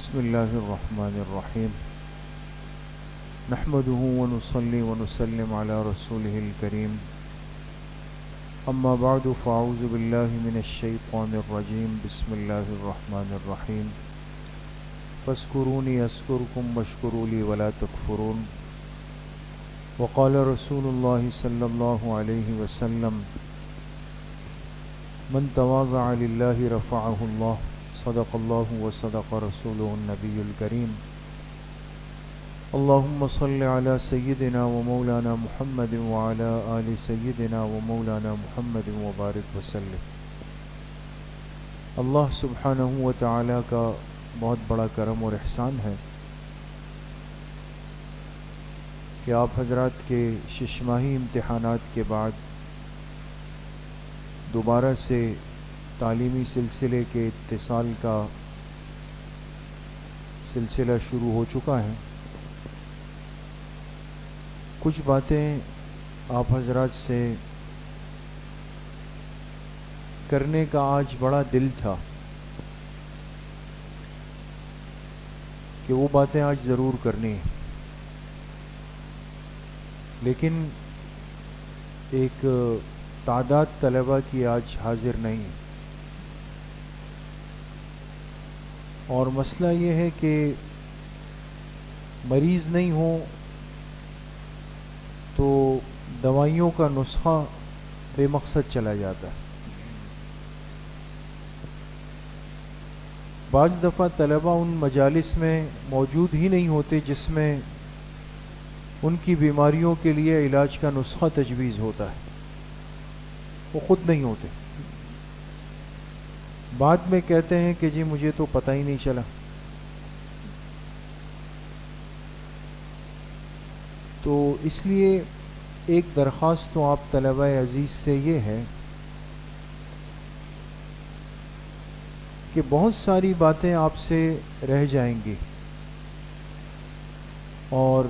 بسم اللہ الرحمن الرحیم نحمده ونصلي ونسلم على رسوله الكريم اما بعد فاعوذ باللہ من الشیطان الرجیم بسم اللہ الرحمن الرحیم فاذکرونی اذکرکم واشکروا لی ولا تکفرون وقال رسول اللہ صلی اللہ علیہ وسلم من تواضع للہ رفعہ اللہ صدق اللہ وصدق رسولہ النبی الکریم اللہم صل علی سیدنا و مولانا محمد وعلی آل سیدنا و مولانا محمد وبارک وسلم۔ اللہ سبحانہ و تعالی کا بہت بڑا کرم اور احسان ہے کہ آپ حضرات کے ششماہی امتحانات کے بعد دوبارہ سے تعلیمی سلسلے کے اتصال کا سلسلہ شروع ہو چکا ہے۔ کچھ باتیں آپ حضرات سے کرنے کا آج بڑا دل تھا کہ وہ باتیں آج ضرور کرنی ہیں، لیکن ایک تعداد طلبہ کی آج حاضر نہیں، اور مسئلہ یہ ہے کہ مریض نہیں ہو تو دوائیوں کا نسخہ بے مقصد چلا جاتا ہے۔ بعض دفعہ طلبہ ان مجالس میں موجود ہی نہیں ہوتے جس میں ان کی بیماریوں کے لیے علاج کا نسخہ تجویز ہوتا ہے، وہ خود نہیں ہوتے، بعد میں کہتے ہیں کہ جی مجھے تو پتہ ہی نہیں چلا۔ تو اس لیے ایک درخواست تو آپ طلبہ عزیز سے یہ ہے کہ بہت ساری باتیں آپ سے رہ جائیں گی اور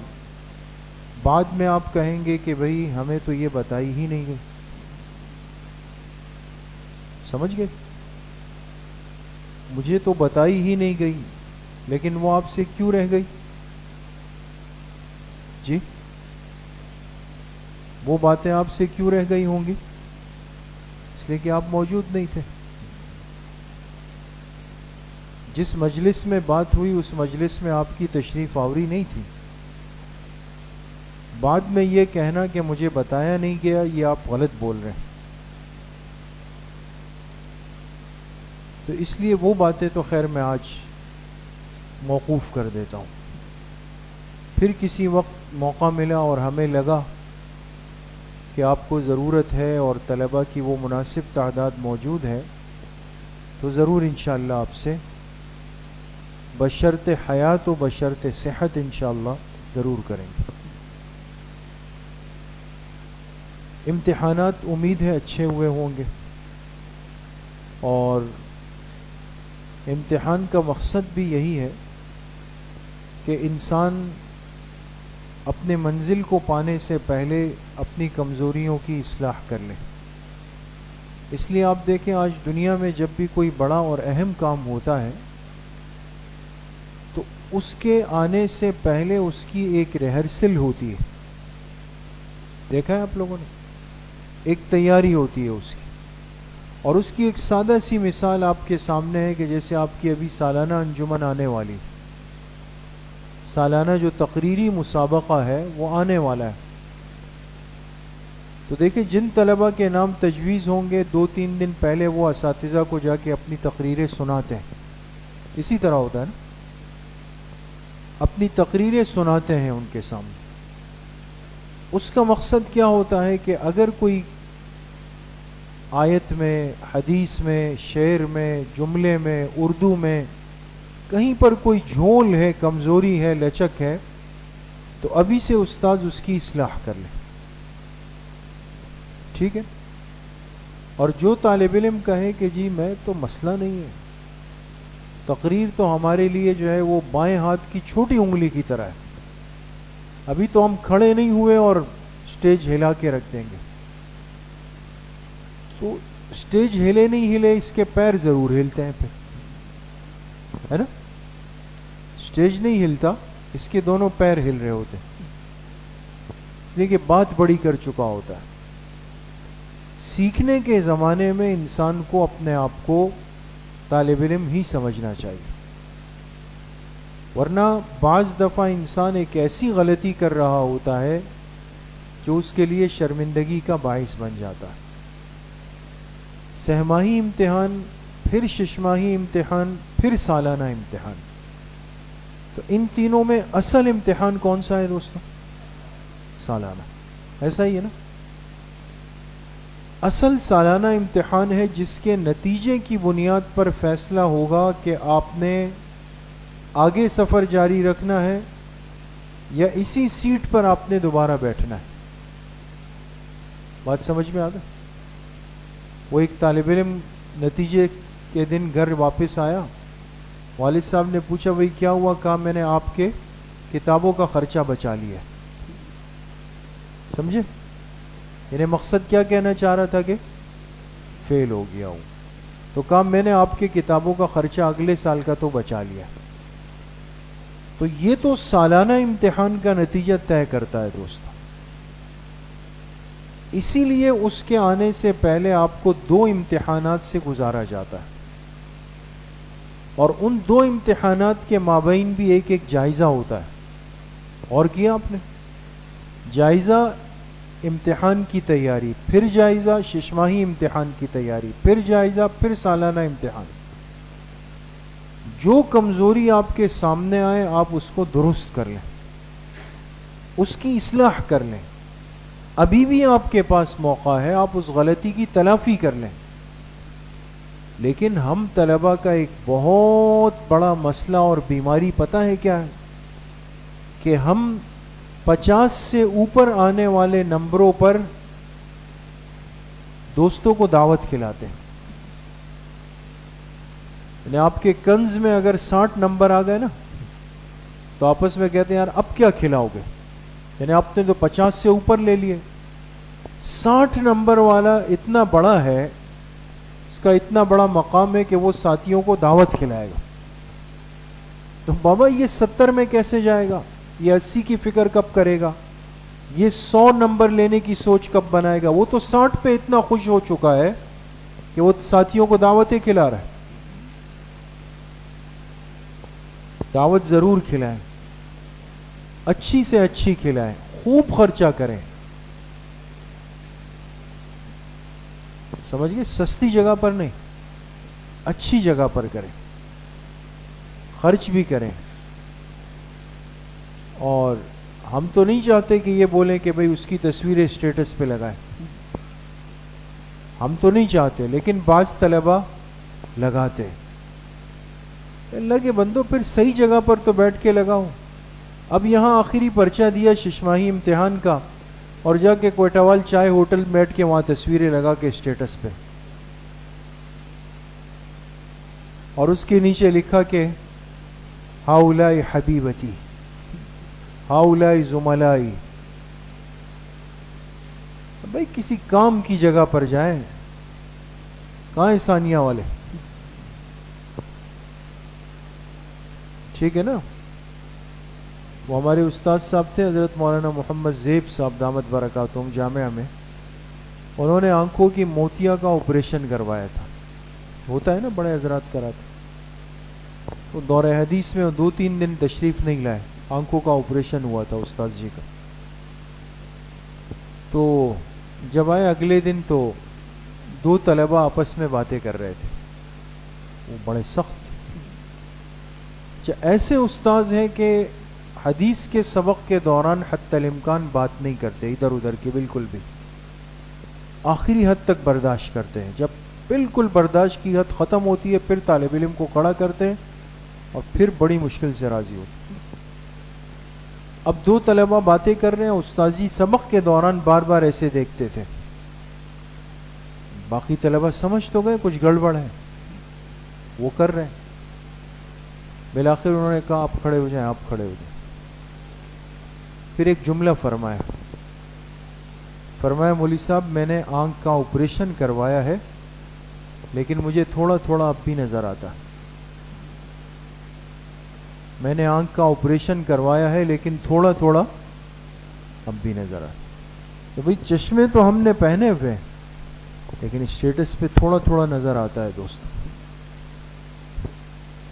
بعد میں آپ کہیں گے کہ بھئی ہمیں تو یہ بتائی ہی نہیں گئی، سمجھ گئے؟ مجھے تو بتائی ہی نہیں گئی، لیکن وہ آپ سے کیوں رہ گئی؟ جی وہ باتیں آپ سے کیوں رہ گئی ہوں گی؟ اس لیے کہ آپ موجود نہیں تھے۔ جس مجلس میں بات ہوئی اس مجلس میں آپ کی تشریف آوری نہیں تھی، بعد میں یہ کہنا کہ مجھے بتایا نہیں گیا، یہ آپ غلط بول رہے ہیں۔ تو اس لیے وہ باتیں تو خیر میں آج موقوف کر دیتا ہوں، پھر کسی وقت موقع ملا اور ہمیں لگا کہ آپ کو ضرورت ہے اور طلبہ کی وہ مناسب تعداد موجود ہے تو ضرور انشاءاللہ آپ سے بشرط حیات و بشرط صحت انشاءاللہ ضرور کریں گے۔ امتحانات امید ہے اچھے ہوئے ہوں گے، اور امتحان کا مقصد بھی یہی ہے کہ انسان اپنے منزل کو پانے سے پہلے اپنی کمزوریوں کی اصلاح کر لے۔ اس لیے آپ دیکھیں آج دنیا میں جب بھی کوئی بڑا اور اہم کام ہوتا ہے تو اس کے آنے سے پہلے اس کی ایک ریہرسل ہوتی ہے، دیکھا ہے آپ لوگوں نے؟ ایک تیاری ہوتی ہے اس کی، اور اس کی ایک سادہ سی مثال آپ کے سامنے ہے کہ جیسے آپ کی ابھی سالانہ انجمن آنے والی، سالانہ جو تقریری مسابقہ ہے وہ آنے والا ہے، تو دیکھیں جن طلبہ کے نام تجویز ہوں گے 2-3 دن پہلے وہ اساتذہ کو جا کے اپنی تقریریں سناتے ہیں، اسی طرح ہوتا ہے نا، اپنی تقریریں سناتے ہیں ان کے سامنے۔ اس کا مقصد کیا ہوتا ہے کہ اگر کوئی آیت میں، حدیث میں، شعر میں، جملے میں، اردو میں کہیں پر کوئی جھول ہے، کمزوری ہے، لچک ہے، تو ابھی سے استاد اس کی اصلاح کر لے، ٹھیک ہے؟ اور جو طالب علم کہے کہ جی میں تو مسئلہ نہیں ہے، تقریر تو ہمارے لیے جو ہے وہ بائیں ہاتھ کی چھوٹی انگلی کی طرح ہے، ابھی تو ہم کھڑے نہیں ہوئے اور سٹیج ہلا کے رکھ دیں گے، تو سٹیج ہلے نہیں ہلے اس کے پیر ضرور ہلتے ہیں پھر، ہے نا؟ اسٹیج نہیں ہلتا، اس کے دونوں پیر ہل رہے ہوتے، اس لیے کہ بات بڑی کر چکا ہوتا ہے۔ سیکھنے کے زمانے میں انسان کو اپنے آپ کو طالب علم ہی سمجھنا چاہیے، ورنہ بعض دفعہ انسان ایک ایسی غلطی کر رہا ہوتا ہے جو اس کے لیے شرمندگی کا باعث بن جاتا ہے۔ سہ-ماہی امتحان، پھر شش-ماہی امتحان، پھر سالانہ امتحان، تو ان تینوں میں اصل امتحان کون سا ہے دوستو؟ سالانہ، ایسا ہی ہے نا؟ اصل سالانہ امتحان ہے جس کے نتیجے کی بنیاد پر فیصلہ ہوگا کہ آپ نے آگے سفر جاری رکھنا ہے یا اسی سیٹ پر آپ نے دوبارہ بیٹھنا ہے۔ بات سمجھ میں آ گئی؟ وہ ایک طالب علم نتیجے کے دن گھر واپس آیا، والد صاحب نے پوچھا بھئی کیا ہوا؟ کہا میں نے آپ کے کتابوں کا خرچہ بچا لیا۔ سمجھے؟ یعنی مقصد کیا کہنا چاہ رہا تھا کہ فیل ہو گیا ہوں، تو کہا میں نے آپ کے کتابوں کا خرچہ اگلے سال کا تو بچا لیا۔ تو یہ تو سالانہ امتحان کا نتیجہ طے کرتا ہے دوستو۔ اسی لیے اس کے آنے سے پہلے آپ کو 2 امتحانات سے گزارا جاتا ہے، اور ان 2 امتحانات کے مابین بھی ایک ایک جائزہ ہوتا ہے۔ اور کیا آپ نے جائزہ امتحان کی تیاری، پھر جائزہ شش-ماہی امتحان کی تیاری، پھر جائزہ، پھر سالانہ امتحان۔ جو کمزوری آپ کے سامنے آئے آپ اس کو درست کر لیں، اس کی اصلاح کر لیں، ابھی بھی آپ کے پاس موقع ہے، آپ اس غلطی کی تلافی کر لیں۔ لیکن ہم طلباء کا ایک بہت بڑا مسئلہ اور بیماری پتہ ہے کیا ہے؟ کہ ہم 50 سے اوپر آنے والے نمبروں پر دوستوں کو دعوت کھلاتے ہیں۔ یعنی آپ کے کنز میں اگر 60 نمبر آ گئے نا تو آپس میں کہتے ہیں یار اب کیا کھلاؤ گے؟ یعنی آپ نے تو 50 سے اوپر لے لیے، 60 نمبر والا اتنا بڑا ہے، اس کا اتنا بڑا مقام ہے کہ وہ ساتھیوں کو دعوت کھلائے گا۔ تو بابا یہ 70 میں کیسے جائے گا؟ یہ 80 کی فکر کب کرے گا؟ یہ 100 نمبر لینے کی سوچ کب بنائے گا؟ وہ تو 60 پہ اتنا خوش ہو چکا ہے کہ وہ ساتھیوں کو دعوتیں کھلا رہا ہے۔ دعوت ضرور کھلائیں، اچھی سے اچھی کھلائیں، خوب خرچہ کریں، سمجھ گئے؟ سستی جگہ پر نہیں، اچھی جگہ پر کریں، خرچ بھی کریں۔ اور ہم تو نہیں چاہتے کہ یہ بولیں کہ بھئی اس کی تصویریں اسٹیٹس پہ لگائیں، ہم تو نہیں چاہتے، لیکن بعض طلباء لگاتے۔ اللہ کے بندو پھر صحیح جگہ پر تو بیٹھ کے لگاؤ۔ اب یہاں آخری پرچہ دیا شش-ماہی امتحان کا، اور جا کے کوئٹہ چائے ہوٹل بیٹھ کے وہاں تصویریں لگا کے اسٹیٹس پہ، اور اس کے نیچے لکھا کہ ہؤلاء حبیبتی ہؤلاء زملائی۔ بھائی کسی کام کی جگہ پر جائیں، کہاں ثانیہ والے؟ ٹھیک ہے نا؟ وہ ہمارے استاد صاحب تھے حضرت مولانا محمد زیب صاحب دامت برکاتہم جامعہ میں، انہوں نے آنکھوں کی موتیا کا آپریشن کروایا تھا، ہوتا ہے نا بڑے حضرات کراتے، تو دور حدیث میں 2-3 دن تشریف نہیں لائے، آنکھوں کا آپریشن ہوا تھا استاد جی کا۔ تو جب آئے اگلے دن تو 2 طلباء آپس میں باتیں کر رہے تھے، وہ بڑے سخت۔ ایسے استاذ ہیں کہ حدیث کے سبق کے دوران حتی الامکان بات نہیں کرتے ادھر ادھر کی، بالکل بھی آخری حد تک برداشت کرتے ہیں۔ جب بالکل برداشت کی حد ختم ہوتی ہے پھر طالب علم کو کھڑا کرتے ہیں اور پھر بڑی مشکل سے راضی ہوتے ہیں۔ اب 2 طلباء باتیں کر رہے ہیں، استاذ جی سبق کے دوران بار بار ایسے دیکھتے تھے، باقی طلباء سمجھ تو گئے کچھ گڑبڑ ہے، وہ کر رہے ہیں۔ بالآخر انہوں نے کہا آپ کھڑے ہو جائیں، آپ کھڑے ہو جائیں۔ پھر ایک جملہ فرمایا مولوی صاحب میں نے آنکھ کا آپریشن کروایا ہے لیکن مجھے تھوڑا تھوڑا اب بھی نظر آتا ہے۔ میں نے آنکھ کا آپریشن کروایا ہے لیکن تھوڑا تھوڑا اب بھی نظر آتا. تو بھئی چشمے تو ہم نے پہنے ہوئے لیکن اسٹیٹس پہ تھوڑا تھوڑا نظر آتا ہے دوست.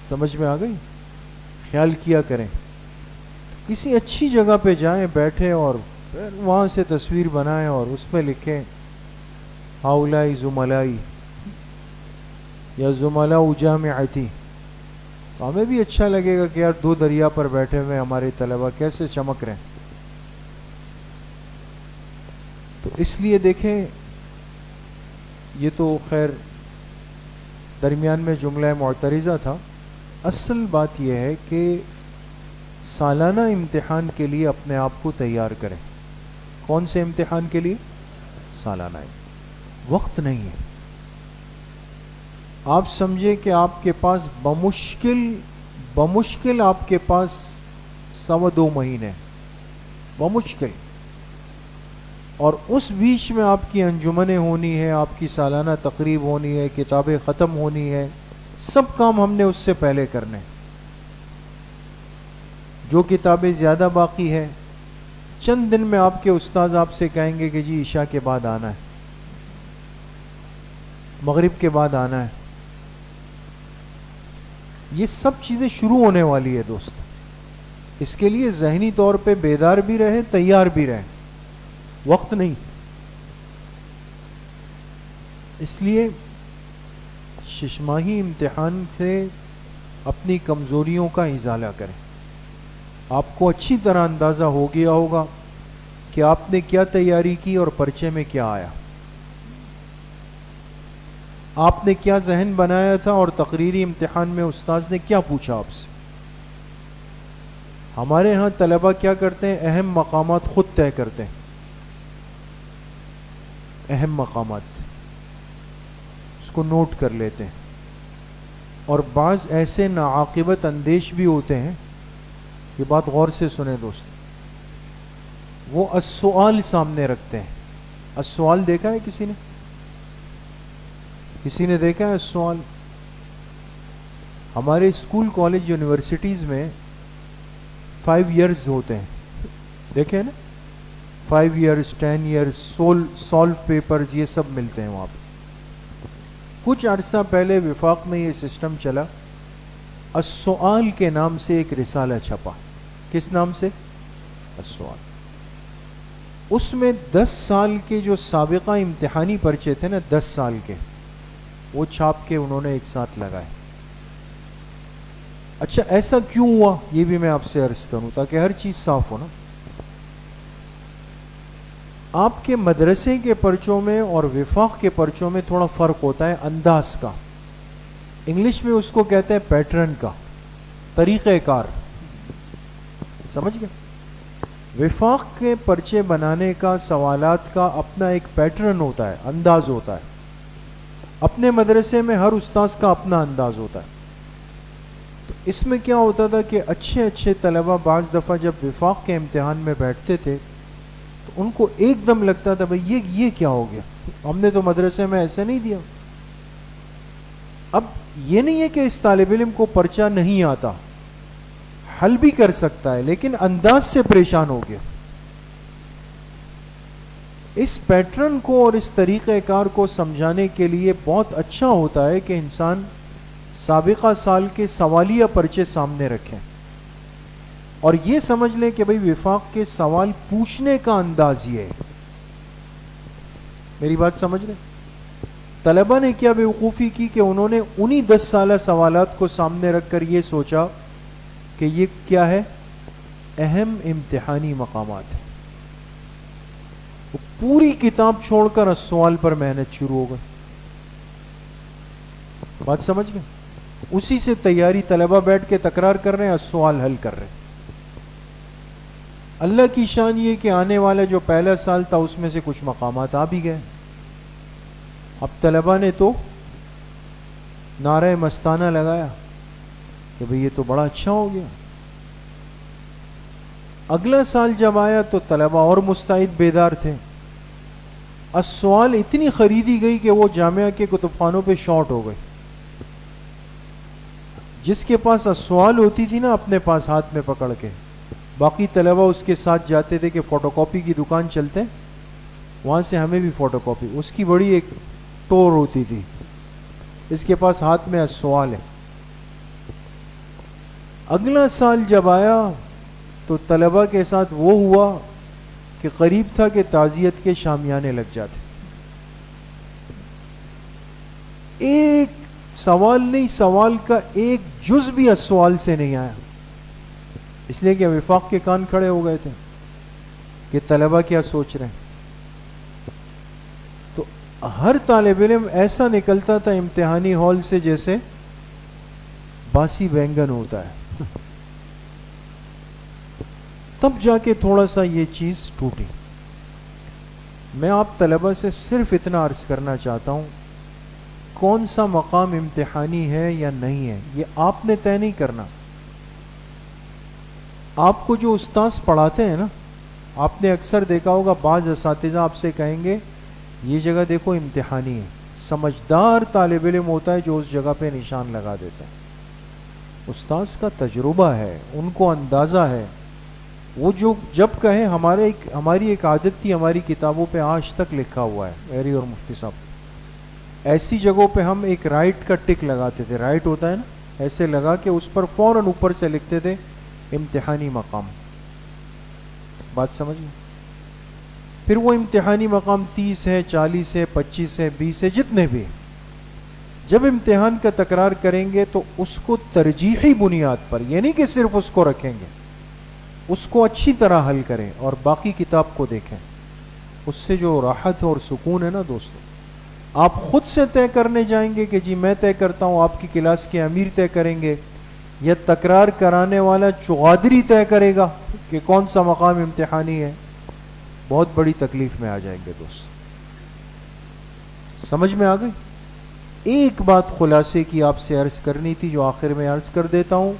سمجھ میں آ گئی؟ خیال کیا کریں. کسی اچھی جگہ پہ جائیں, بیٹھیں اور وہاں سے تصویر بنائیں اور اس میں لکھیں ہاؤلائی زملائی یا زملاء جامعتی. ہمیں بھی اچھا لگے گا کہ یار دو دریا پر بیٹھے ہوئے ہمارے طلبہ کیسے چمک رہے ہیں. تو اس لیے دیکھیں, یہ تو خیر درمیان میں جملہ معترضہ تھا. اصل بات یہ ہے کہ سالانہ امتحان کے لیے اپنے آپ کو تیار کریں. کون سے امتحان کے لیے؟ سالانہ. وقت نہیں ہے. آپ سمجھے کہ آپ کے پاس بمشکل آپ کے پاس 2.25 مہینے بمشکل, اور اس بیچ میں آپ کی انجمنیں ہونی ہے, آپ کی سالانہ تقریب ہونی ہے, کتابیں ختم ہونی ہے, سب کام ہم نے اس سے پہلے کرنے. جو کتابیں زیادہ باقی ہے چند دن میں آپ کے استاذ آپ سے کہیں گے کہ جی عشاء کے بعد آنا ہے, مغرب کے بعد آنا ہے. یہ سب چیزیں شروع ہونے والی ہے دوست. اس کے لیے ذہنی طور پہ بیدار بھی رہیں, تیار بھی رہیں. وقت نہیں. اس لیے ششماہی امتحان سے اپنی کمزوریوں کا ازالہ کریں. آپ کو اچھی طرح اندازہ ہو گیا ہوگا کہ آپ نے کیا تیاری کی اور پرچے میں کیا آیا, آپ نے کیا ذہن بنایا تھا اور تقریری امتحان میں استاذ نے کیا پوچھا آپ سے. ہمارے ہاں طلبہ کیا کرتے ہیں, اہم مقامات خود طے کرتے ہیں. اہم مقامات اس کو نوٹ کر لیتے ہیں, اور بعض ایسے ناعاقبت اندیش بھی ہوتے ہیں. یہ بات غور سے سنیں دوست. وہ السؤال سامنے رکھتے ہیں. السؤال دیکھا ہے کسی نے؟ کسی نے دیکھا ہے السؤال؟ ہمارے اسکول کالج یونیورسٹیز میں 5 ایئرز ہوتے ہیں, دیکھیں نا, 5 ایئرز 10 ایئرز سولو پیپرز یہ سب ملتے ہیں وہاں پہ. کچھ عرصہ پہلے وفاق میں یہ سسٹم چلا, السؤال کے نام سے ایک رسالہ چھپا. کس نام سے؟ السؤال. اس میں 10 سال کے جو سابقہ امتحانی پرچے تھے نا, 10 سال کے, وہ چھاپ کے انہوں نے ایک ساتھ لگائے. اچھا ایسا کیوں ہوا یہ بھی میں آپ سے عرض کروں تاکہ ہر چیز صاف ہو نا. آپ کے مدرسے کے پرچوں میں اور وفاق کے پرچوں میں تھوڑا فرق ہوتا ہے انداز کا. انگلش میں اس کو کہتے ہیں پیٹرن کا, طریقہ کار. سمجھ گئے؟ وفاق کے پرچے بنانے کا, سوالات کا اپنا ایک پیٹرن ہوتا ہے, انداز ہوتا ہے. اپنے مدرسے میں ہر استاذ کا اپنا انداز ہوتا ہے. تو اس میں کیا ہوتا تھا کہ اچھے طلبہ بعض دفعہ جب وفاق کے امتحان میں بیٹھتے تھے تو ان کو ایک دم لگتا تھا بھئی یہ کیا ہو گیا, ہم نے تو مدرسے میں ایسے نہیں دیا. اب یہ نہیں ہے کہ اس طالب علم کو پرچہ نہیں آتا, حل بھی کر سکتا ہے, لیکن انداز سے پریشان ہو گیا. اس پیٹرن کو اور اس طریقہ کار کو سمجھانے کے لیے بہت اچھا ہوتا ہے کہ انسان سابقہ سال کے سوالیہ پرچے سامنے رکھیں اور یہ سمجھ لیں کہ بھئی وفاق کے سوال پوچھنے کا انداز یہ ہے. میری بات سمجھ رہے؟ طلبہ نے کیا بیوقوفی کی کہ انہوں نے انہی 10 سالہ سوالات کو سامنے رکھ کر یہ سوچا کہ یہ کیا ہے, اہم امتحانی مقامات ہیں. پوری کتاب چھوڑ کر السؤال پر محنت شروع ہو گئی. بات سمجھ گئے؟ اسی سے تیاری طلبہ بیٹھ کے تکرار کر رہے ہیں, السؤال حل کر رہے ہیں. اللہ کی شان یہ کہ آنے والا جو پہلا سال تھا اس میں سے کچھ مقامات آ بھی گئے. اب طلبہ نے تو نعرہ مستانہ لگایا کہ بھئی یہ تو بڑا اچھا ہو گیا. اگلا سال جب آیا تو طلبہ اور مستعد بیدار تھے. السؤال اتنی خریدی گئی کہ وہ جامعہ کے کتب خانوں پہ شارٹ ہو گئی. جس کے پاس اسوال ہوتی تھی نا اپنے پاس ہاتھ میں پکڑ کے، باقی طلبہ اس کے ساتھ جاتے تھے کہ فوٹو کاپی کی دکان چلتے، وہاں سے ہمیں بھی فوٹو کاپی، اس کی بڑی ایک ٹور ہوتی تھی، اس کے پاس ہاتھ میں اسوال ہے۔ اگلا سال جب آیا تو طلبہ کے ساتھ وہ ہوا کہ قریب تھا کہ تعزیت کے شامیانے لگ جاتے، ایک سوال نہیں، سوال کا ایک جز بھی اسوال سے نہیں آیا، اس لیے کہ وفاق کے کان کھڑے ہو گئے تھے کہ طلبہ کیا سوچ رہے ہیں۔ تو ہر طالب علم ایسا نکلتا تھا امتحانی ہال سے جیسے باسی بینگن ہوتا ہے۔ تب جا کے تھوڑا سا یہ چیز ٹوٹی۔ میں آپ طلبہ سے صرف اتنا عرض کرنا چاہتا ہوں، کون سا مقام امتحانی ہے یا نہیں ہے یہ آپ نے طے نہیں کرنا۔ آپ کو جو استاذ پڑھاتے ہیں نا، آپ نے اکثر دیکھا ہوگا بعض اساتذہ آپ سے کہیں گے یہ جگہ دیکھو امتحانی ہے، سمجھدار طالب علم ہوتا ہے جو اس جگہ پہ نشان لگا دیتا ہے۔ استاذ کا تجربہ ہے، ان کو اندازہ ہے، وہ جو جب کہیں ہماری ایک عادت تھی، ہماری کتابوں پہ آج تک لکھا ہوا ہے، میری اور مفتی صاحب، ایسی جگہوں پہ ہم ایک رائٹ کا ٹک لگاتے تھے، رائٹ ہوتا ہے نا، ایسے لگا کے اس پر فوراً اوپر سے لکھتے تھے امتحانی مقام۔ بات سمجھ گئے؟ پھر وہ امتحانی مقام 30 ہے، 40 ہے، 25 ہے، 20 ہے، جتنے بھی، جب امتحان کا تکرار کریں گے تو اس کو ترجیحی بنیاد پر، یہ نہیں کہ صرف اس کو رکھیں گے، اس کو اچھی طرح حل کریں اور باقی کتاب کو دیکھیں، اس سے جو راحت اور سکون ہے نا دوستو، آپ خود سے طے کرنے جائیں گے کہ جی میں طے کرتا ہوں، آپ کی کلاس کے امیر طے کریں گے، یا تکرار کرانے والا چغادری طے کرے گا کہ کون سا مقام امتحانی ہے، بہت بڑی تکلیف میں آ جائیں گے دوست۔ سمجھ میں آ گئی؟ ایک بات خلاصے کی آپ سے عرض کرنی تھی جو آخر میں عرض کر دیتا ہوں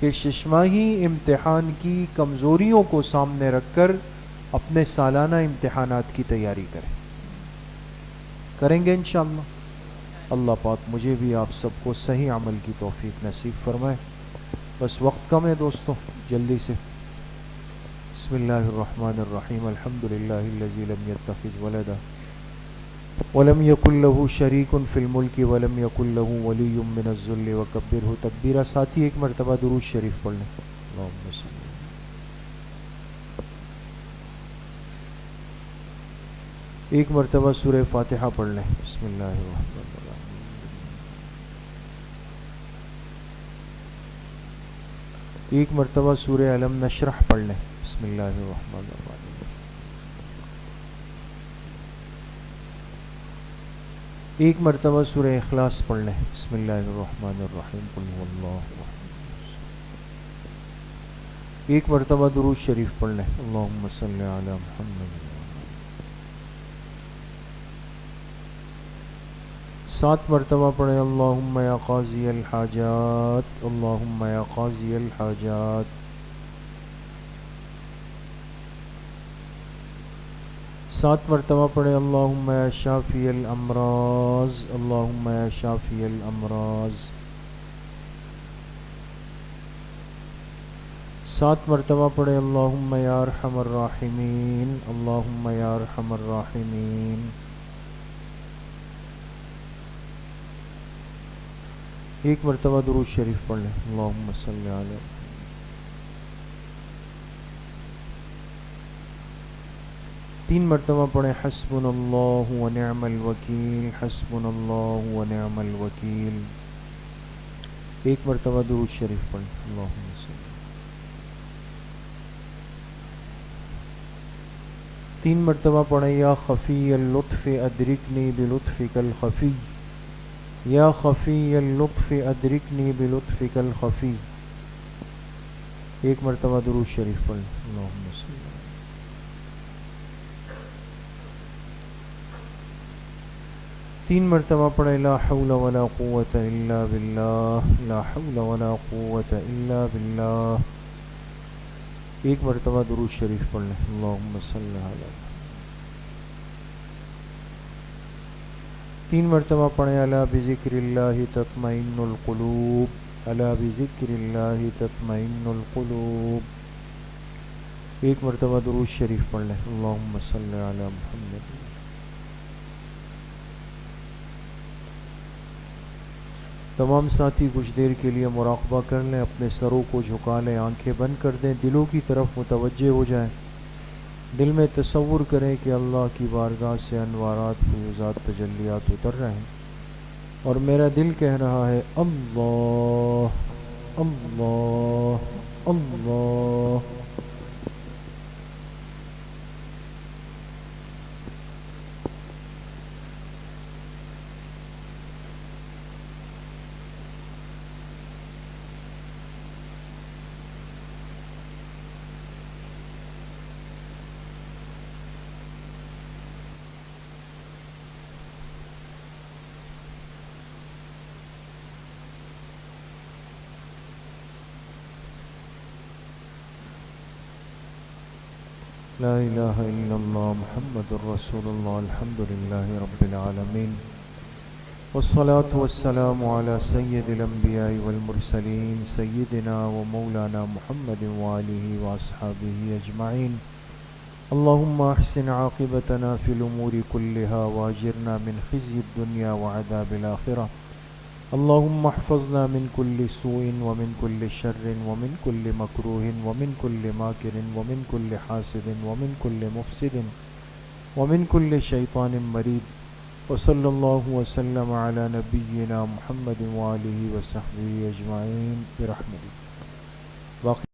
کہ ششماہی امتحان کی کمزوریوں کو سامنے رکھ کر اپنے سالانہ امتحانات کی تیاری کریں گے انشاءاللہ۔ اللہ پاک مجھے بھی آپ سب کو صحیح عمل کی توفیق نصیب فرمائے۔ بس وقت کم ہے دوستو، جلدی سے۔ بسم اللہ الرحمن الرحیم، الحمدللہ الذی لم یتخذ ولدا ولم یکن له شریک فی الملک ولم یکن له ولی من الذل وکبرہ تکبیرا۔ ساتھی ایک مرتبہ درود شریف پڑھ لیں۔ اللہم صلی ایک مرتبہ سورہ فاتحہ پڑھ لیں۔ بسم اللہ الرحمن الرحیم۔ ایک مرتبہ سورہ علم نشرح پڑھ لیں۔ بسم اللہ الرحمن الرحیم۔ ایک مرتبہ سورہ اخلاص پڑھ لیں۔ بسم اللہ الرحمن الرحیم، قل هو اللہ احد۔ ایک مرتبہ درود شریف پڑھ لیں۔ اللہم صلی علی محمد۔ 7 مرتبہ پڑھیں اللہم یا قاضی الحاجات، اللہم یا قاضی الحاجات۔ 7 مرتبہ پڑھیں اللہم یا شافی الامراض، اللہم یا شافی الامراض۔ 7 مرتبہ پڑھیں اللہم یا ارحم الراحمین، اللہم یا ارحم الراحمین۔ ایک مرتبہ درود شریف پڑھ لیں۔ اللہم صلی علی۔ 3 مرتبہ پڑھیں حسبنا اللہ ونعم الوکیل، حسبنا اللہ ونعم الوکیل۔ ایک مرتبہ درود شریف پڑھیں۔ اللہم صلی۔ 3 مرتبہ پڑھیں یا خفی اللطف ادرکنی بلطفک الخفی، یا خفی اللطف ادرکنی بلطفک الخفی۔ ایک مرتبہ درود شریف پڑھیں۔ اللہم صلی۔ 3 مرتبہ پڑھیں لا حول ولا قوة الا باللہ، لا حول ولا قوة الا باللہ۔ ایک مرتبہ درود شریف پڑھ لیں۔ اللہم صلی علی۔ 3 مرتبہ پڑھیں الا بذکر اللہ تطمئن القلوب، الا بذکر اللہ تطمئن القلوب. ایک مرتبہ درود شریف پڑھ لیں. اللہم صلی علی محمد. تمام ساتھی کچھ دیر کے لیے مراقبہ کر لیں، اپنے سروں کو جھکا لیں، آنکھیں بند کر دیں، دلوں کی طرف متوجہ ہو جائیں. دل میں تصور کریں کہ اللہ کی بارگاہ سے انوارات، فیوزات، تجلیات اتر رہے ہیں اور میرا دل کہہ رہا ہے اللہ اللہ اللہ. لا الہ الا اللہ محمد الرسول اللہ. الحمد للہ رب العالمین والصلاة والسلام على سید الانبیاء والمرسلین سیدنا و مولانا محمد وآلہ واصحابہ اجمعین. اللہم احسن عاقبتنا فی الامور کلہا واجرنا من خزی الدنیا وعذاب الآخرہ. اللہم احفظنا من كل سوء ومن كل شر ومن كل مکروہ ومن كل ماکر ومن كل حاسد ومن كل مفسد ومن كل شیطان مرید. وصلی اللہ وسلم علی نبینا محمد وآلہ وصحبہ اجمعین برحمتہ. باقی